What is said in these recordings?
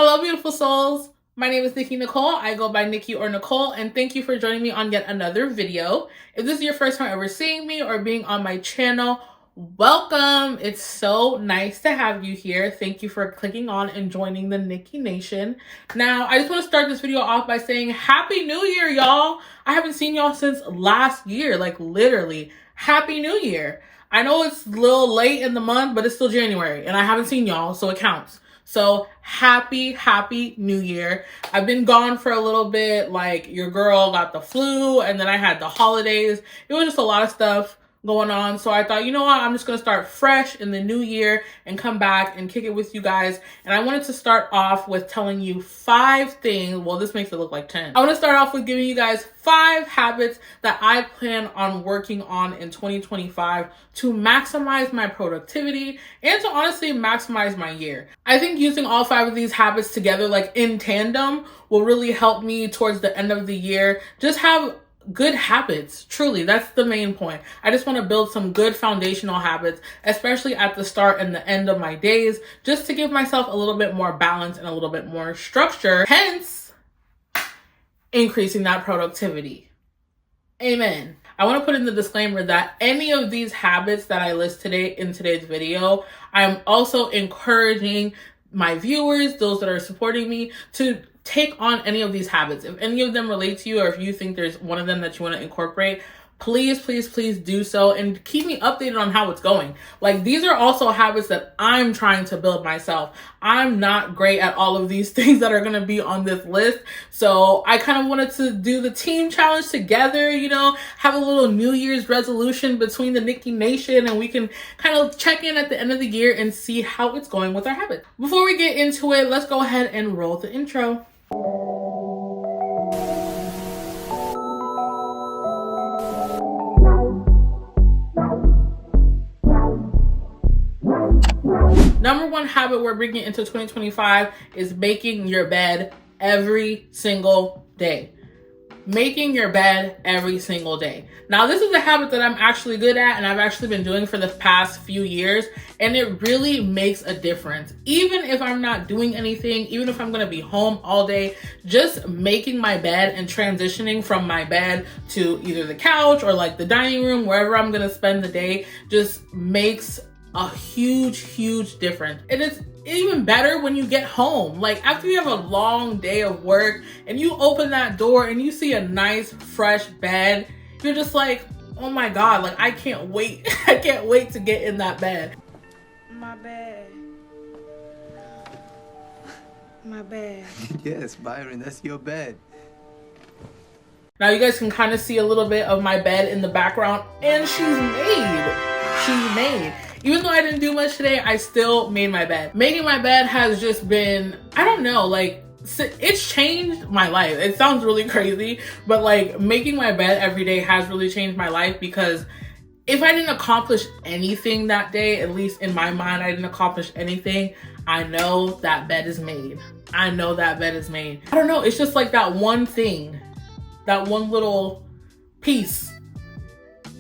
Hello, beautiful souls. My name is Nikki Nicole. I go by Nikki or Nicole, and thank you for joining me on yet another video. If this is your first time ever seeing me or being on my channel, welcome. It's so nice to have you here. Thank you for clicking on and joining the Nikki Nation. Now, I just want to start this video off by saying Happy New Year, y'all. I haven't seen y'all since last year, like literally. Happy New Year. I know it's a little late in the month, but it's still January, and I haven't seen y'all, so it counts. So happy New Year. I've been gone for a little bit, like your girl got the flu and then I had the holidays. It was just a lot of stuff going on. So I thought, you know what, I'm just going to start fresh in the new year and come back and kick it with you guys. And I wanted to start off with telling you 5 things. Well, this makes it look like 10. I want to start off with giving you guys 5 habits that I plan on working on in 2025 to maximize my productivity and to honestly maximize my year. I think using all 5 of these habits together, like in tandem, will really help me towards the end of the year just have good habits. Truly, that's the main point. I just want to build some good foundational habits, especially at the start and the end of my days, just to give myself a little bit more balance and a little bit more structure, hence increasing that productivity. Amen. I want to put in the disclaimer that any of these habits that I list today in today's video, I'm also encouraging my viewers, those that are supporting me, to take on any of these habits. If any of them relate to you, or if you think there's one of them that you want to incorporate, please do so and keep me updated on how it's going. Like, these are also habits that I'm trying to build myself. I'm not great at all of these things that are going to be on this list. So I kind of wanted to do the team challenge together, you know, have a little New Year's resolution between the Nikki Nation, and we can kind of check in at the end of the year and see how it's going with our habits. Before we get into it, let's go ahead and roll the intro. Number 1 habit we're bringing into 2025 is making your bed every single day. Making your bed every single day. Now, this is a habit that I'm actually good at and I've actually been doing for the past few years, and it really makes a difference. Even if I'm not doing anything, even if I'm going to be home all day, just making my bed and transitioning from my bed to either the couch or like the dining room, wherever I'm going to spend the day, just makes a huge difference. It is even better when you get home. Like, after you have a long day of work and you open that door and you see a nice fresh bed, you're just like, oh my God, like I can't wait. I can't wait to get in that bed. My bed. My bed. Yes, Byron, that's your bed. Now you guys can kind of see a little bit of my bed in the background, and she's made. Even though I didn't do much today, I still made my bed. Making my bed has just been, I don't know, like, it's changed my life. It sounds really crazy, but like making my bed every day has really changed my life, because if I didn't accomplish anything that day, at least in my mind, I didn't accomplish anything, I know that bed is made. I know that bed is made. I don't know, it's just like that one thing, that one little piece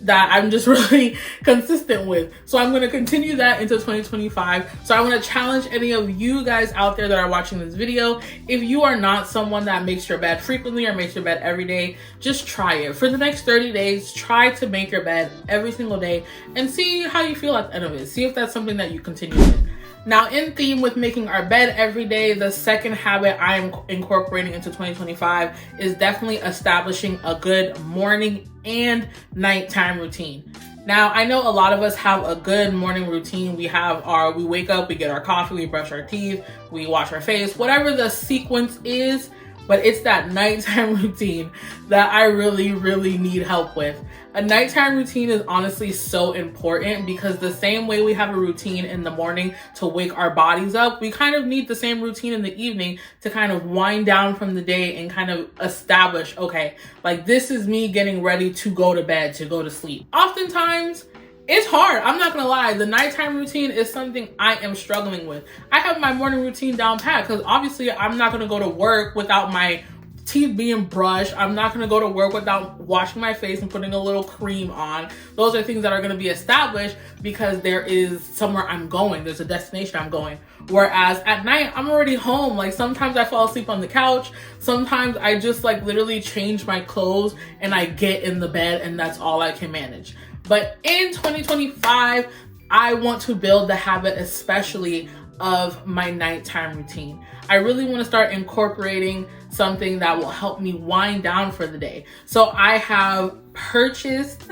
that I'm just really consistent with. So I'm going to continue that into 2025. So I want to challenge any of you guys out there that are watching this video. If you are not someone that makes your bed frequently or makes your bed every day, just try it. For the next 30 days, try to make your bed every single day and see how you feel at the end of it. See if that's something that you continue with. Now, in theme with making our bed every day, the second habit I am incorporating into 2025 is definitely establishing a good morning and nighttime routine. Now, I know a lot of us have a good morning routine. We wake up, we get our coffee, we brush our teeth, we wash our face, whatever the sequence is, but it's that nighttime routine that I really need help with. A nighttime routine is honestly so important, because the same way we have a routine in the morning to wake our bodies up, we kind of need the same routine in the evening to kind of wind down from the day and kind of establish, okay, like this is me getting ready to go to bed, to go to sleep. Oftentimes, it's hard. I'm not gonna lie. The nighttime routine is something I am struggling with. I have my morning routine down pat, because obviously I'm not gonna go to work without my teeth being brushed. I'm not gonna go to work without washing my face and putting a little cream on. Those are things that are gonna be established because there is somewhere I'm going. There's a destination I'm going. Whereas at night, I'm already home. Like sometimes I fall asleep on the couch. Sometimes I just like literally change my clothes and I get in the bed and that's all I can manage. But in 2025, I want to build the habit, especially of my nighttime routine. I really want to start incorporating something that will help me wind down for the day. So I have purchased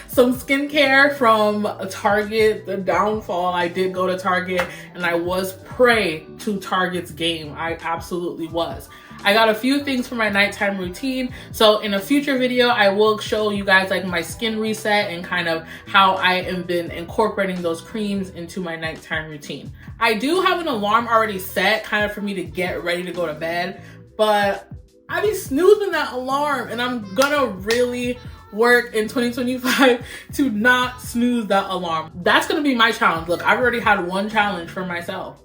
some skincare from Target. The downfall, I did go to Target and I was prey to Target's game. I absolutely was. I got a few things for my nighttime routine. So in a future video, I will show you guys like my skin reset and kind of how I have been incorporating those creams into my nighttime routine. I do have an alarm already set kind of for me to get ready to go to bed, but I be snoozing that alarm and I'm gonna really work in 2025 to not snooze that alarm. That's gonna be my challenge. Look, I've already had one challenge for myself.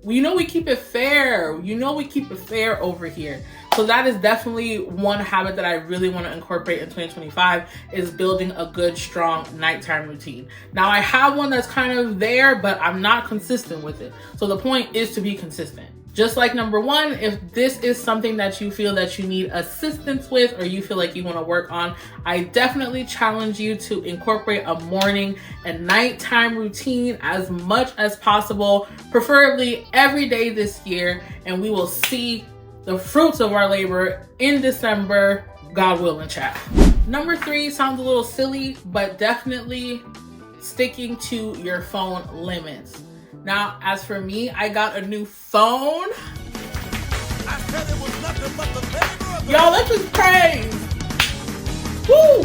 You know we keep it fair. You know we keep it fair over here. So that is definitely one habit that I really want to incorporate in 2025 is building a good, strong nighttime routine. Now I have one that's kind of there, but I'm not consistent with it. So the point is to be consistent. Just like number one, if this is something that you feel that you need assistance with or you feel like you want to work on, I definitely challenge you to incorporate a morning and nighttime routine as much as possible, preferably every day this year, and we will see the fruits of our labor in December, God willing, chat. Number 3 sounds a little silly, but definitely sticking to your phone limits. Now, as for me, I got a new phone. Y'all, let's just praise. Woo!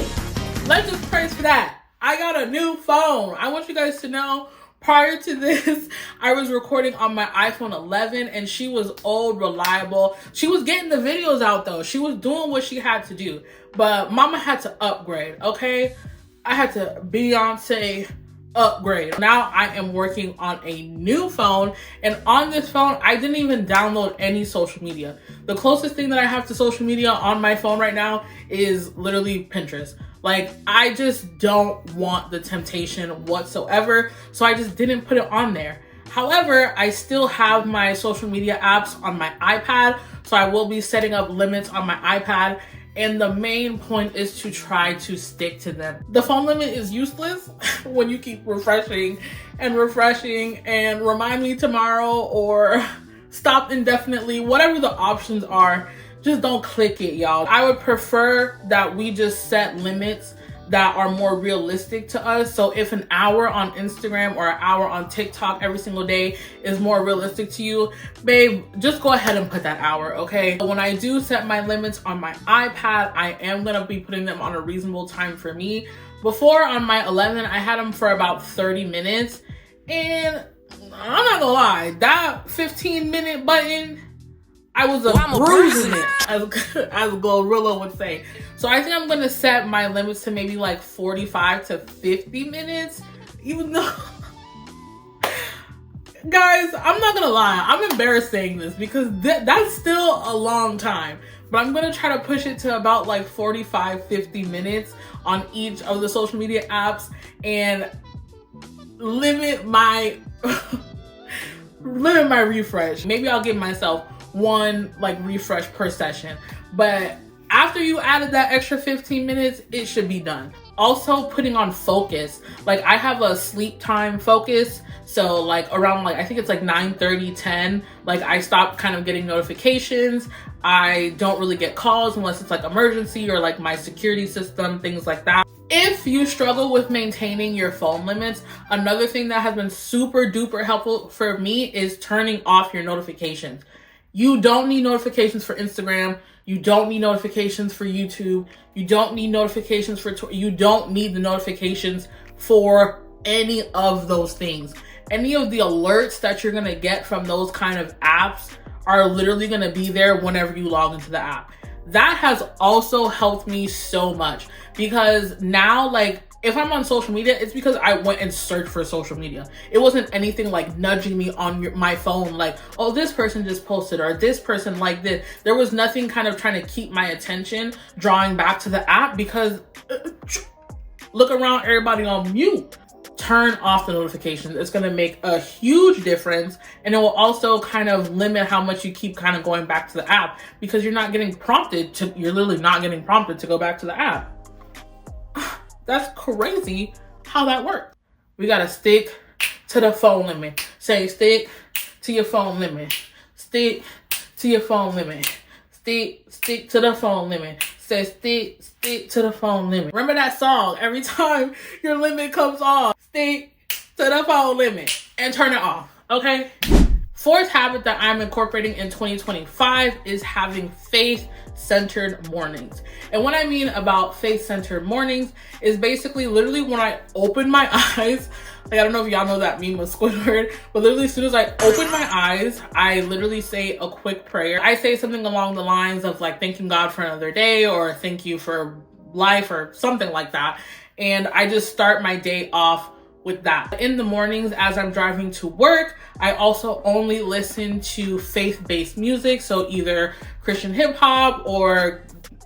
Let's just praise for that. I got a new phone. I want you guys to know, prior to this, I was recording on my iPhone 11 and she was old, reliable. She was getting the videos out though. She was doing what she had to do. But mama had to upgrade, okay? I had to Beyonce upgrade. Now I am working on a new phone, and on this phone I didn't even download any social media. The closest thing that I have to social media on my phone right now is literally Pinterest. Like, I just don't want the temptation whatsoever, so I just didn't put it on there. However, I still have my social media apps on my iPad, so I will be setting up limits on my iPad. And the main point is to try to stick to them. The phone limit is useless when you keep refreshing and remind me tomorrow or stop indefinitely, whatever the options are, just don't click it, y'all. I would prefer that we just set limits that are more realistic to us. So if an hour on Instagram or an hour on TikTok every single day is more realistic to you, babe, just go ahead and put that hour, okay? When I do set my limits on my iPad, I am gonna be putting them on a reasonable time for me. Before on my 11, I had them for about 30 minutes. And I'm not gonna lie, that 15-minute button, I was bruising it, as Glorilla would say. So I think I'm gonna set my limits to maybe like 45 to 50 minutes, even though, guys, I'm not gonna lie, I'm embarrassed saying this because that's still a long time. But I'm gonna try to push it to about like 45, 50 minutes on each of the social media apps and limit my, limit my refresh. Maybe I'll give myself one like refresh per session, but after you added that extra 15 minutes, it should be done. Also putting on focus. Like, I have a sleep time focus. So like around like, I think it's like 9:30, 10, like I stop kind of getting notifications. I don't really get calls unless it's like emergency or like my security system, things like that. If you struggle with maintaining your phone limits, another thing that has been super duper helpful for me is turning off your notifications. You don't need notifications for Instagram. You don't need notifications for YouTube. You don't need notifications for Twitter. You don't need the notifications for any of those things. Any of the alerts that you're gonna get from those kind of apps are literally gonna be there whenever you log into the app. That has also helped me so much because now, like, if I'm on social media, it's because I went and searched for social media. It wasn't anything like nudging me on my phone, like, oh, this person just posted or this person like this. There was nothing kind of trying to keep my attention, drawing back to the app, because look around, everybody on mute. Turn off the notifications. It's going to make a huge difference, and it will also kind of limit how much you keep kind of going back to the app, because you're literally not getting prompted to go back to the app. That's crazy how that works. We got to stick to the phone limit. Say, stick to your phone limit. Stick to your phone limit. Stick to the phone limit. Say, stick to the phone limit. Remember that song? Every time your limit comes off, stick to the phone limit and turn it off, okay? Fourth habit that I'm incorporating in 2025 is having faith-centered mornings. And what I mean about faith-centered mornings is basically literally when I open my eyes, like, I don't know if y'all know that meme of Squidward, but literally as soon as I open my eyes, I literally say a quick prayer. I say something along the lines of like thanking God for another day, or thank you for life, or something like that. And I just start my day off with that. In the mornings as I'm driving to work, I also only listen to faith-based music. So either Christian hip hop or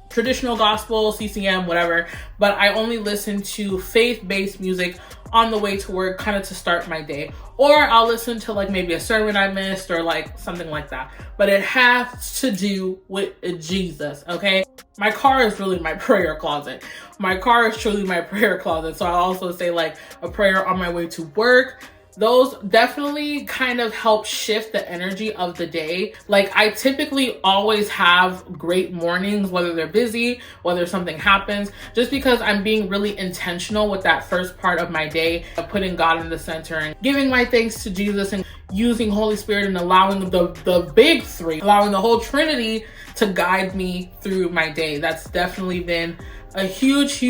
traditional gospel, CCM, whatever. But I only listen to faith-based music on the way to work, kind of to start my day. Or I'll listen to like maybe a sermon I missed or like something like that. But it has to do with Jesus, okay? My car is really my prayer closet. My car is truly my prayer closet. So I also say like a prayer on my way to work. Those definitely kind of help shift the energy of the day. Like, I typically always have great mornings, whether they're busy, whether something happens, just because I'm being really intentional with that first part of my day, of putting God in the center and giving my thanks to Jesus and using Holy Spirit and allowing the big three, allowing the whole Trinity to guide me through my day. That's definitely been a huge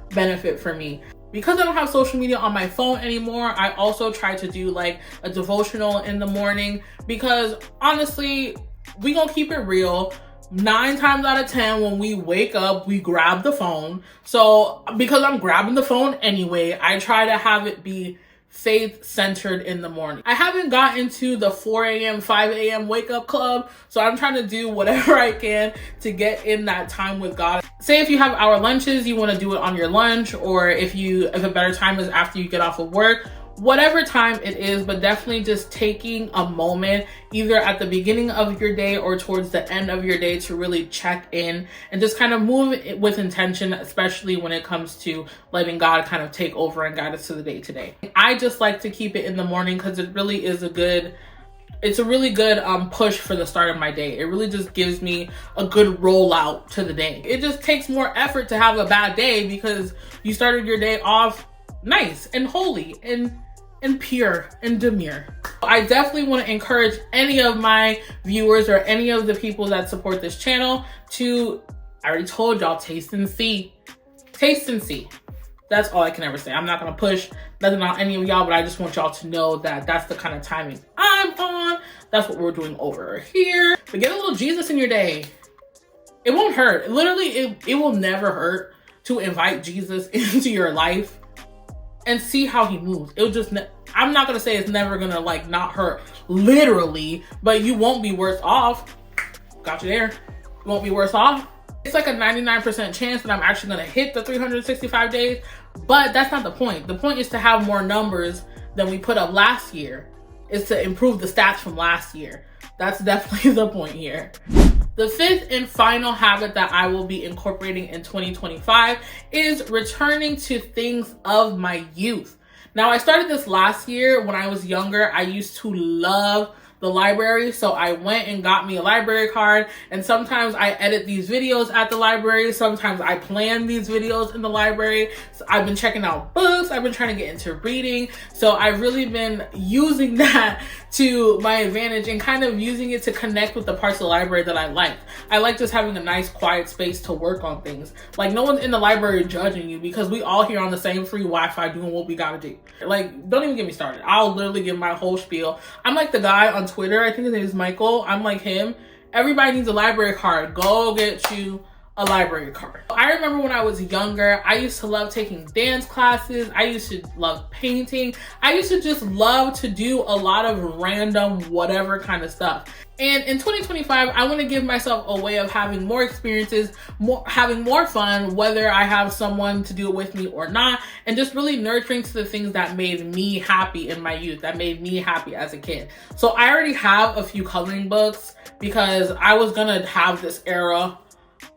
benefit for me. Because I don't have social media on my phone anymore, I also try to do like a devotional in the morning, because honestly, we gonna keep it real. 9 times out of 10, when we wake up, we grab the phone. So because I'm grabbing the phone anyway, I try to have it be faith-centered in the morning. I haven't gotten to the 4 a.m., 5 a.m. wake up club, so I'm trying to do whatever I can to get in that time with God. Say if you have hour lunches, you want to do it on your lunch, or if a better time is after you get off of work, whatever time it is, but definitely just taking a moment either at the beginning of your day or towards the end of your day to really check in and just kind of move it with intention, especially when it comes to letting God kind of take over and guide us to the day to day. I just like to keep it in the morning because it really is it's a really good push for the start of my day. It really just gives me a good rollout to the day. It just takes more effort to have a bad day because you started your day off nice and holy and pure and demure. I definitely want to encourage any of my viewers or any of the people that support this channel to, I already told y'all, taste and see. Taste and see. That's all I can ever say. I'm not going to push nothing on any of y'all, but I just want y'all to know that that's the kind of timing I'm on. That's what we're doing over here. But get a little Jesus in your day. It won't hurt. Literally, it will never hurt to invite Jesus into your life and see how he moves. It'll just, I'm not gonna say it's never gonna like not hurt literally, but you won't be worse off. Got you there. You won't be worse off. It's like a 99% chance that I'm actually gonna hit the 365 days, but that's not the point. The point is to have more numbers than we put up last year. Is to improve the stats from last year. That's definitely the point here. The fifth and final habit that I will be incorporating in 2025 is returning to things of my youth. Now, I started this last year. When I was younger, I used to love the library, so I went and got me a library card, and sometimes I edit these videos at the library, sometimes I plan these videos in the library. So I've been checking out books, I've been trying to get into reading, so I've really been using that to my advantage and kind of using it to connect with the parts of the library that I like. I like just having a nice quiet space to work on things. Like, no one's in the library judging you because we all here on the same free Wi-Fi doing what we gotta do. Like, don't even get me started. I'll literally give my whole spiel. I'm like the guy on Twitter, I think his name is Michael. I'm like him. Everybody needs a library card. Go get you a library card. I remember when I was younger, I used to love taking dance classes. I used to love painting. I used to just love to do a lot of random whatever kind of stuff. And in 2025, I want to give myself a way of having more experiences, having more fun, whether I have someone to do it with me or not, and just really nurturing to the things that made me happy in my youth, that made me happy as a kid. So I already have a few coloring books because I was gonna have this era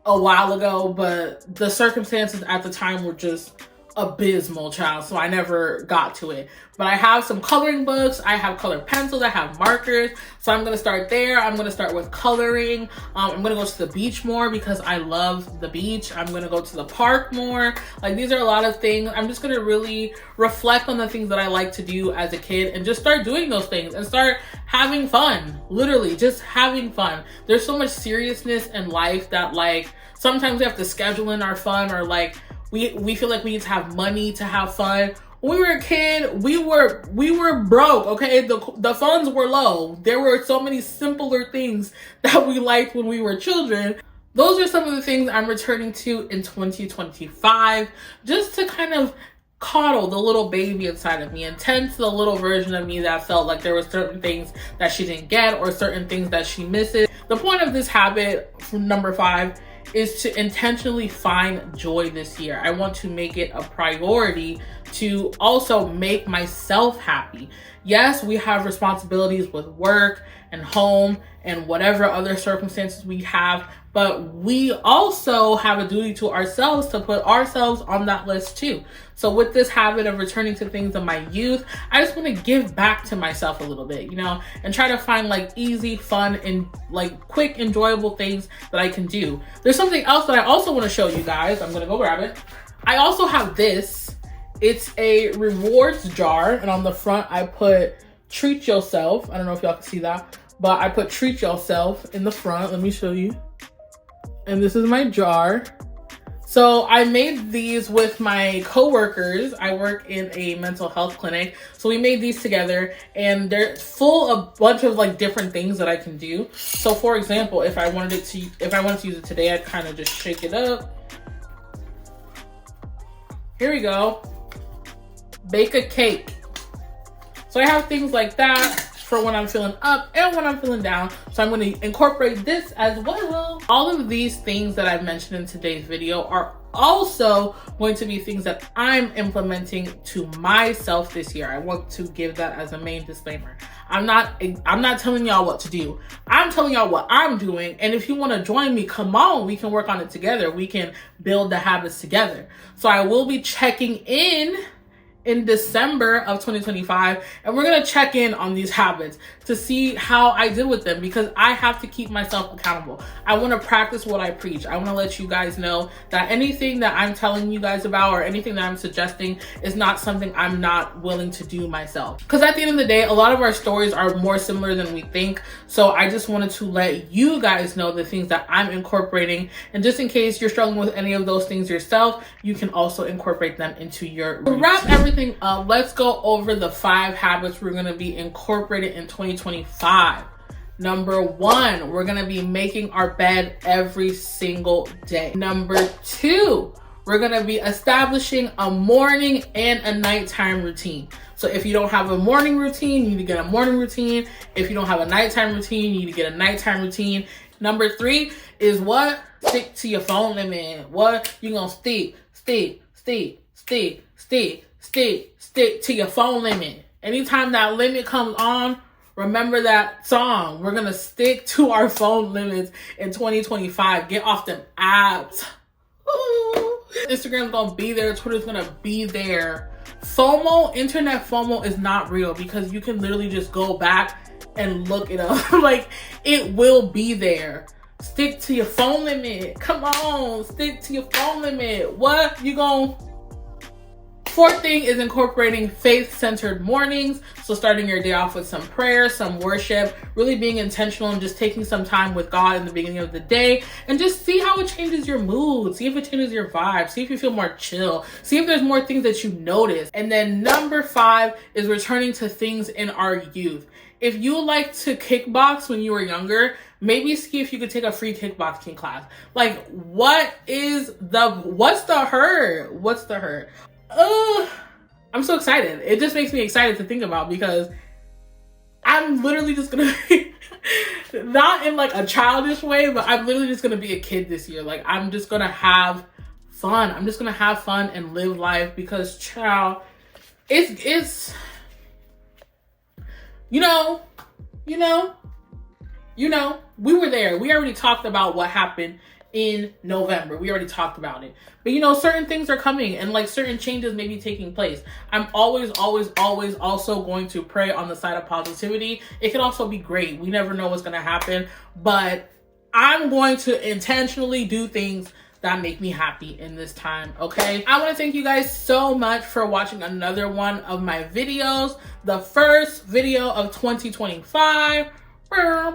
a while ago, but the circumstances at the time were just abysmal, child, so I never got to it. But I have some coloring books, I have colored pencils, I have markers, so I'm gonna start there. I'm gonna start with coloring. I'm gonna go to the beach more because I love the beach. I'm gonna go to the park more. Like, these are a lot of things. I'm just gonna really reflect on the things that I like to do as a kid and just start doing those things and start having fun. Literally just having fun. There's so much seriousness in life that, like, sometimes we have to schedule in our fun, or like we feel like we need to have money to have fun. When we were a kid, we were broke, okay? The funds were low. There were so many simpler things that we liked when we were children. Those are some of the things I'm returning to in 2025, just to kind of coddle the little baby inside of me and tend to the little version of me that felt like there were certain things that she didn't get or certain things that she misses. The point of this habit, number 5, is to intentionally find joy this year. I want to make it a priority to also make myself happy. Yes, we have responsibilities with work and home and whatever other circumstances we have, but we also have a duty to ourselves to put ourselves on that list too. So with this habit of returning to things in my youth, I just want to give back to myself a little bit, you know, and try to find like easy, fun, and like quick, enjoyable things that I can do. There's something else that I also want to show you guys. I'm going to go grab it. I also have this. It's a rewards jar, and on the front I put treat yourself. I don't know if y'all can see that, but I put treat yourself in the front. Let me show you. And this is my jar. So I made these with my coworkers. I work in a mental health clinic. So we made these together, and they're full of a bunch of like different things that I can do. So for example, if I wanted to use it today, I'd kind of just shake it up. Here we go. Bake a cake. So I have things like that for when I'm feeling up and when I'm feeling down. So I'm going to incorporate this as well. All of these things that I've mentioned in today's video are also going to be things that I'm implementing to myself this year. I want to give that as a main disclaimer. I'm not telling y'all what to do. I'm telling y'all what I'm doing. And if you want to join me, come on, we can work on it together. We can build the habits together. So I will be checking in December of 2025, and we're gonna check in on these habits to see how I did with them, because I have to keep myself accountable. I want to practice what I preach. I want to let you guys know that anything that I'm telling you guys about or anything that I'm suggesting is not something I'm not willing to do myself, because at the end of the day, a lot of our stories are more similar than we think. So I just wanted to let you guys know the things that I'm incorporating, and just in case you're struggling with any of those things yourself, you can also incorporate them into your routine. To wrap everything up, let's go over the 5 habits we're going to be incorporated in 2025. Number 1, we're going to be making our bed every single day. Number 2, we're going to be establishing a morning and a nighttime routine. So if you don't have a morning routine, you need to get a morning routine. If you don't have a nighttime routine, you need to get a nighttime routine. Number 3 is what? Stick to your phone limit. What? You're going to stick to your phone limit. Anytime that limit comes on, remember that song. We're going to stick to our phone limits in 2025. Get off them apps. Ooh. Instagram's going to be there. Twitter's going to be there. FOMO, internet FOMO is not real, because you can literally just go back and look it up. Like, it will be there. Stick to your phone limit. Come on, stick to your phone limit. What? You gonna... 4th thing is incorporating faith-centered mornings. So starting your day off with some prayer, some worship, really being intentional and just taking some time with God in the beginning of the day, and just see how it changes your mood. See if it changes your vibe. See if you feel more chill. See if there's more things that you notice. And then number 5 is returning to things in our youth. If you like to kickbox when you were younger, maybe see if you could take a free kickboxing class. Like, what's the hurt? What's the hurt? I'm so excited. It just makes me excited to think about, because I'm literally just gonna be not in like a childish way, but I'm literally just gonna be a kid this year. Like, I'm just gonna have fun. I'm just gonna have fun and live life, because child, it's you know, we were there. We already talked about what happened in November. We already talked about it. But certain things are coming, and like certain changes may be taking place. I'm always also going to pray on the side of positivity. It could also be great. We never know what's going to happen, but I'm going to intentionally do things that make me happy in this time, okay? I want to thank you guys so much for watching another one of my videos. The first video of 2025. I'm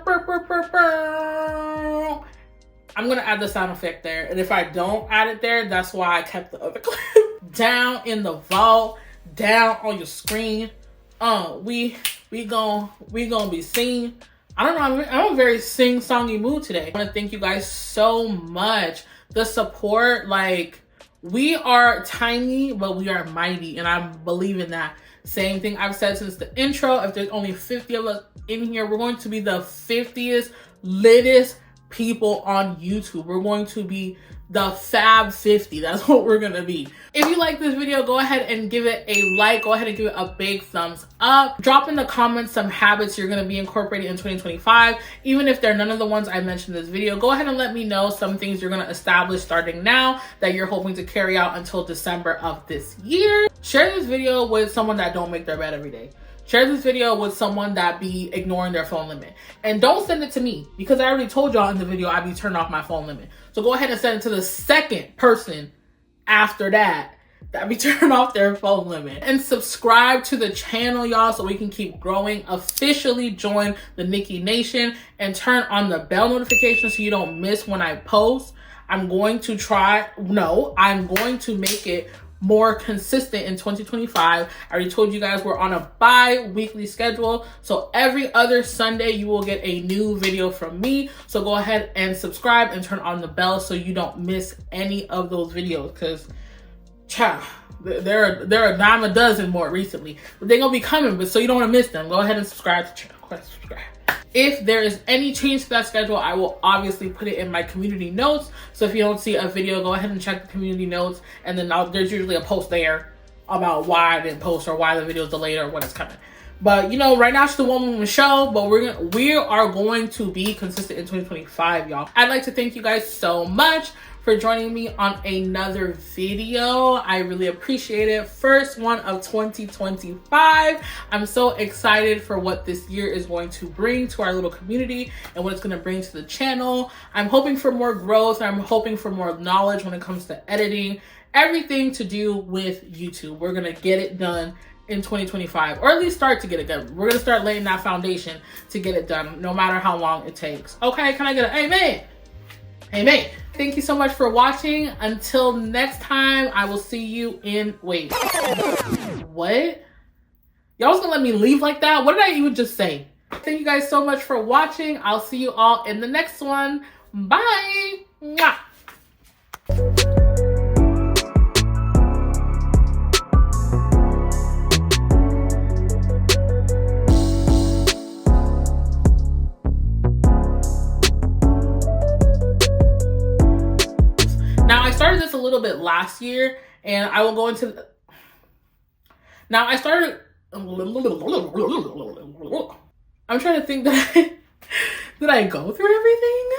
going to add the sound effect there. And if I don't add it there, that's why I kept the other clip. Down in the vault, down on your screen. We gonna be singing. I don't know, I'm a very sing-songy mood today. I want to thank you guys so much. The support, like, we are tiny, but we are mighty. And I believe in that. Same thing I've said since the intro. If there's only 50 of us in here, we're going to be the 50th littest people on YouTube. We're going to be the Fab 50. That's what we're gonna be. If you like this video, go ahead and give it a like. Go ahead and give it a big thumbs up. Drop in the comments some habits you're gonna be incorporating in 2025. Even if they're none of the ones I mentioned in this video, go ahead and let me know some things you're gonna establish starting now that you're hoping to carry out until December of this year. Share this video with someone that don't make their bed every day. Share this video with someone that be ignoring their phone limit. And don't send it to me, because I already told y'all in the video I be turning off my phone limit. So go ahead and send it to the second person after that be turning off their phone limit. And subscribe to the channel, y'all, so we can keep growing. Officially join the Nikki Nation and turn on the bell notification so you don't miss when I post. I'm going to make it more consistent in 2025. I already told you guys we're on a bi-weekly schedule, so every other Sunday you will get a new video from me. So go ahead and subscribe and turn on the bell so you don't miss any of those videos, because there are a dime a dozen more recently, but they're gonna be coming, but so you don't want to miss them, go ahead and subscribe to the channel. Go ahead and subscribe. If there is any change to that schedule, I will obviously put it in my community notes. So if you don't see a video, go ahead and check the community notes. And then there's usually a post there about why I didn't post or why the video is delayed or when it's coming. But right now it's the one woman show, but we are going to be consistent in 2025, y'all. I'd like to thank you guys so much for joining me on another video. I really appreciate it. First one of 2025. I'm so excited for what this year is going to bring to our little community and what it's going to bring to the channel. I'm hoping for more growth. I'm hoping for more knowledge when it comes to editing, everything to do with YouTube. We're going to get it done in 2025, or at least start to get it done. We're going to start laying that foundation to get it done, no matter how long it takes. Okay, can I get an amen? Amen. Thank you so much for watching. Until next time, I will see you in... Wait. What? Y'all was gonna let me leave like that? What did I even just say? Thank you guys so much for watching. I'll see you all in the next one. Bye. Mwah. Now, I started this a little bit last year, and I will go into... Now, I started... I'm trying to think that did I go through everything?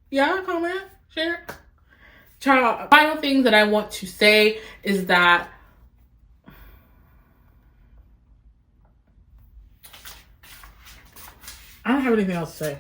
Yeah, comment, share. Child, final thing that I want to say is that I don't have anything else to say.